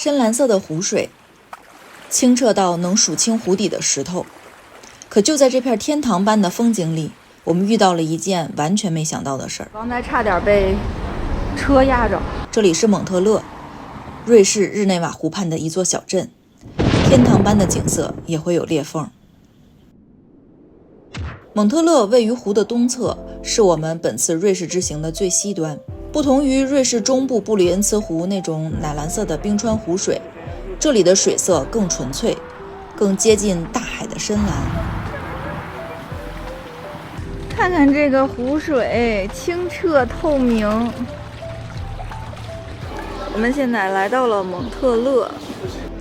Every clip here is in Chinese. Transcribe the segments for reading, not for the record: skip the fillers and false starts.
深蓝色的湖水，清澈到能数清湖底的石头。可就在这片天堂般的风景里，我们遇到了一件完全没想到的事儿。刚才差点被车压着。这里是蒙特勒，瑞士日内瓦湖畔的一座小镇，天堂般的景色也会有裂缝。蒙特勒位于湖的东侧，是我们本次瑞士之行的最西端。不同于瑞士中部布里恩茨湖那种奶蓝色的冰川湖水，这里的水色更纯粹，更接近大海的深蓝。看看这个湖水，清澈透明。我们现在来到了蒙特勒，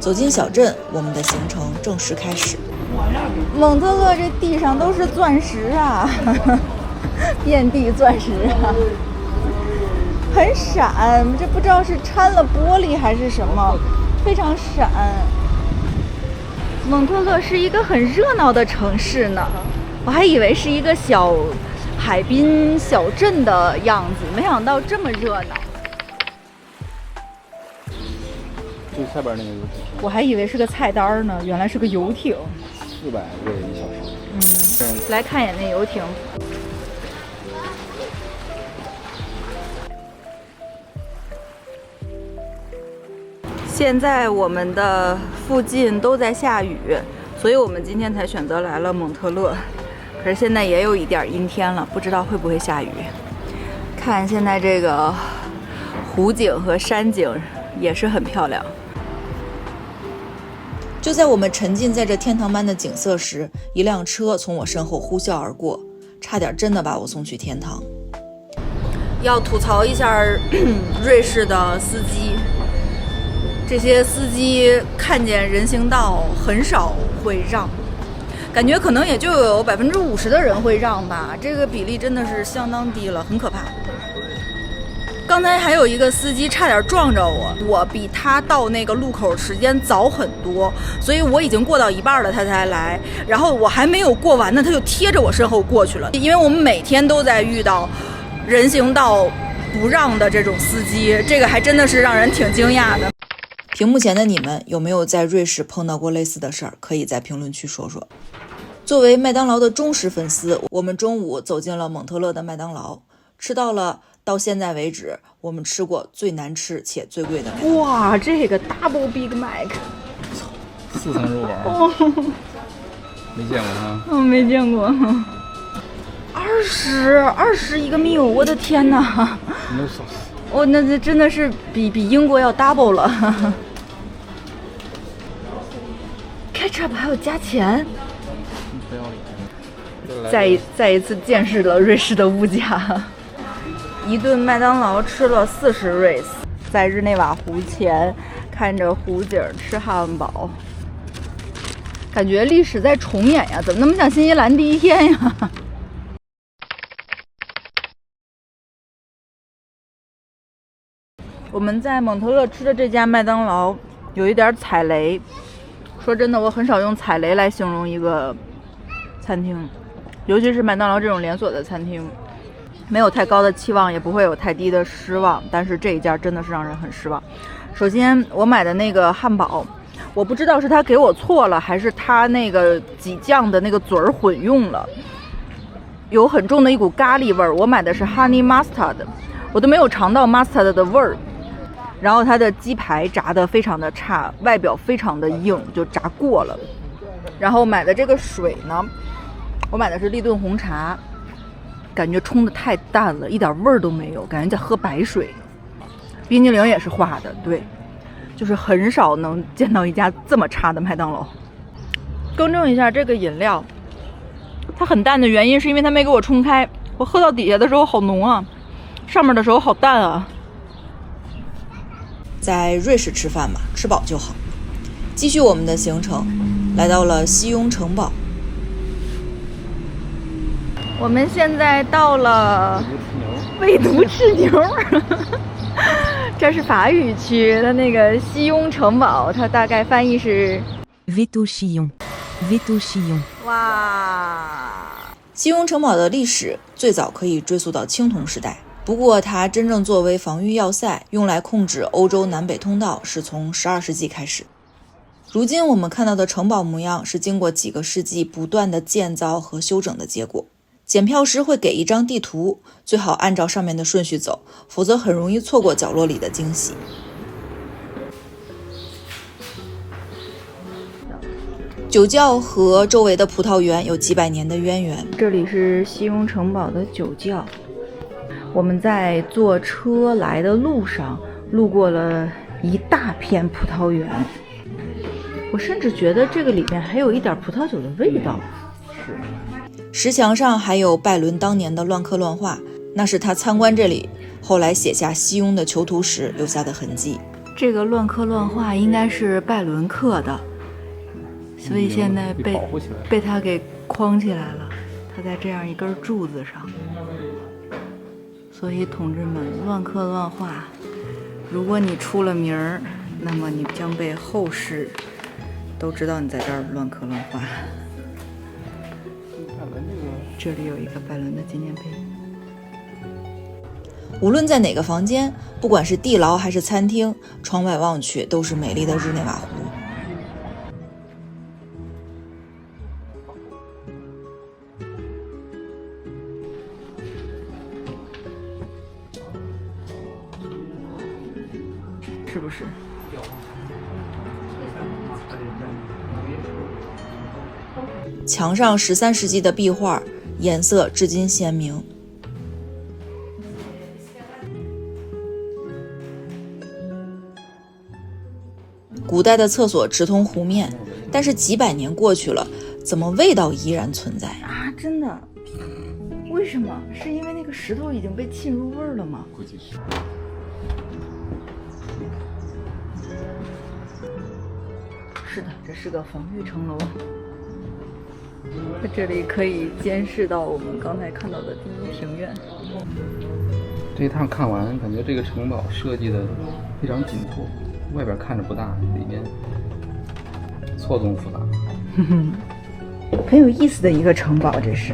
走进小镇，我们的行程正式开始。蒙特勒这地上都是钻石啊，遍地钻石啊，很闪，这不知道是掺了玻璃还是什么，非常闪。蒙特勒是一个很热闹的城市呢，我还以为是一个小海滨小镇的样子，没想到这么热闹。最下边那个游艇，我还以为是个菜单呢，原来是个游艇。400瑞1小时。来看一眼那游艇。现在我们的附近都在下雨，所以我们今天才选择来了蒙特勒。可是现在也有一点阴天了，不知道会不会下雨。看现在这个湖景和山景也是很漂亮。就在我们沉浸在这天堂般的景色时，一辆车从我身后呼啸而过，差点真的把我送去天堂。要吐槽一下瑞士的司机，这些司机看见人行道很少会让，感觉可能也就有50%的人会让吧，这个比例真的是相当低了，很可怕。刚才还有一个司机差点撞着我，我比他到那个路口时间早很多，所以我已经过到一半了他才来，然后我还没有过完呢，他就贴着我身后过去了。因为我们每天都在遇到人行道不让的这种司机，这个还真的是让人挺惊讶的。屏幕前的你们有没有在瑞士碰到过类似的事儿？可以在评论区说说。作为麦当劳的忠实粉丝，我们中午走进了蒙特勒的麦当劳，吃到了到现在为止我们吃过最难吃且最贵的麦当劳。哇，这个 Double Big Mac， 4层肉堡，没见过哈？没见过。20一个 meal， 我的天哪！ No sauce。哦，那真的是比英国要 double 了。Ketchup 还有加钱。不要脸。再一次见识了瑞士的物价。一顿麦当劳吃了40瑞斯，在日内瓦湖前看着湖景吃汉堡，感觉历史在重演呀！怎么那么像新西兰第一天呀？我们在蒙特勒吃的这家麦当劳有一点踩雷，说真的，我很少用踩雷来形容一个餐厅，尤其是麦当劳这种连锁的餐厅。没有太高的期望，也不会有太低的失望，但是这一家真的是让人很失望。首先我买的那个汉堡，我不知道是他给我错了，还是他那个挤酱的那个嘴儿混用了，有很重的一股咖喱味儿。我买的是 honey mustard， 我都没有尝到 mustard 的味儿。然后它的鸡排炸得非常的差，外表非常的硬，就炸过了。然后买的这个水呢，我买的是立顿红茶，感觉冲的太淡了，一点味儿都没有，感觉在喝白水。冰激凌也是化的，对，就是很少能见到一家这么差的麦当劳。更正一下，这个饮料它很淡的原因是因为它没给我冲开，我喝到底下的时候好浓啊，上面的时候好淡啊。在瑞士吃饭嘛，吃饱就好。继续我们的行程，来到了西雍城堡。我们现在到了喂毒吃牛，这是法语区的那个西雍城堡，它大概翻译是 Veto Chillon。哇，西雍城堡的历史最早可以追溯到青铜时代，不过它真正作为防御要塞，用来控制欧洲南北通道是从12世纪开始。如今我们看到的城堡模样是经过几个世纪不断的建造和修整的结果。检票时会给一张地图，最好按照上面的顺序走，否则很容易错过角落里的惊喜。酒窖和周围的葡萄园有几百年的渊源。这里是西雍城堡的酒窖。我们在坐车来的路上路过了一大片葡萄园，我甚至觉得这个里面还有一点葡萄酒的味道。石墙上还有拜伦当年的乱刻乱画，那是他参观这里后来写下西雍的囚徒时留下的痕迹。这个乱刻乱画应该是拜伦刻的，所以现在被他给框起来了。他在这样一根柱子上。所以同志们，乱刻乱画，如果你出了名儿，那么你将被后世都知道你在这儿乱刻乱画。这里有一个拜伦的纪念碑。无论在哪个房间，不管是地牢还是餐厅，窗外望去都是美丽的日内瓦湖。是不是？墙上13世纪的壁画，颜色至今鲜明。古代的厕所直通湖面，但是几百年过去了，怎么味道依然存在啊？真的？为什么？是因为那个石头已经被浸入味儿了吗？估计是。是的，这是个防御城楼。在这里可以监视到我们刚才看到的第一庭院。这一趟看完，感觉这个城堡设计的非常紧凑，外边看着不大，里面错综复杂。很有意思的一个城堡，这是。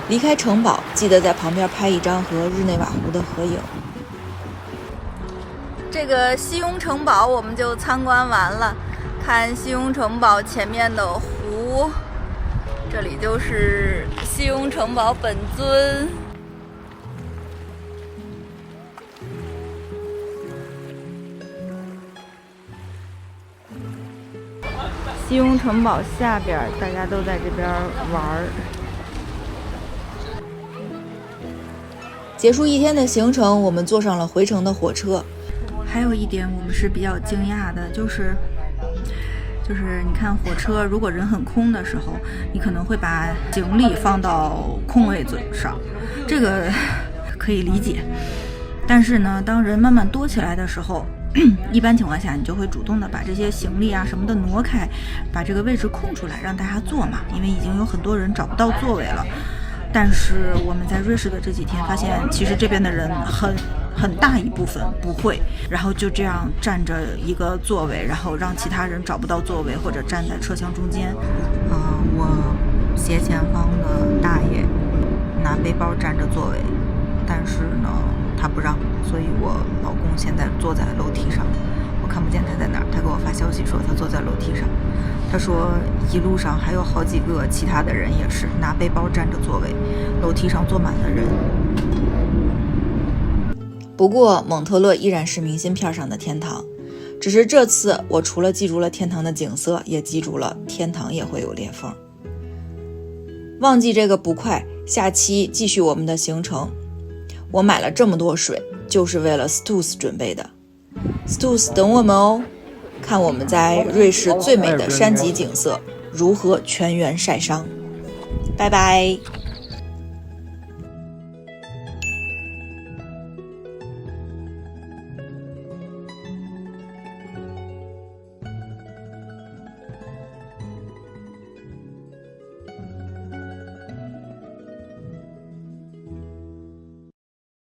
离开城堡，记得在旁边拍一张和日内瓦湖的合影。这个西雍城堡我们就参观完了，看西雍城堡前面的湖，这里就是西雍城堡本尊。西雍城堡下边，大家都在这边玩儿。结束一天的行程，我们坐上了回程的火车。还有一点我们是比较惊讶的，就是你看火车如果人很空的时候，你可能会把行李放到空位子上，这个可以理解。但是呢，当人慢慢多起来的时候，一般情况下你就会主动的把这些行李啊什么的挪开，把这个位置空出来让大家坐嘛，因为已经有很多人找不到座位了。但是我们在瑞士的这几天发现，其实这边的人很大一部分不会，然后就这样占着一个座位，然后让其他人找不到座位或者站在车厢中间。我斜前方的大爷拿背包占着座位，但是呢他不让，所以我老公现在坐在楼梯上，我看不见他在哪儿。他给我发消息说他坐在楼梯上，他说一路上还有好几个其他的人也是拿背包占着座位，楼梯上坐满了人。不过蒙特勒依然是明信片上的天堂，只是这次我除了记住了天堂的景色，也记住了天堂也会有裂缝。忘记这个不快，下期继续我们的行程。我买了这么多水，就是为了 Stoos 准备的。Stoos 等我们哦，看我们在瑞士最美的山脊景色如何全员晒伤。拜拜。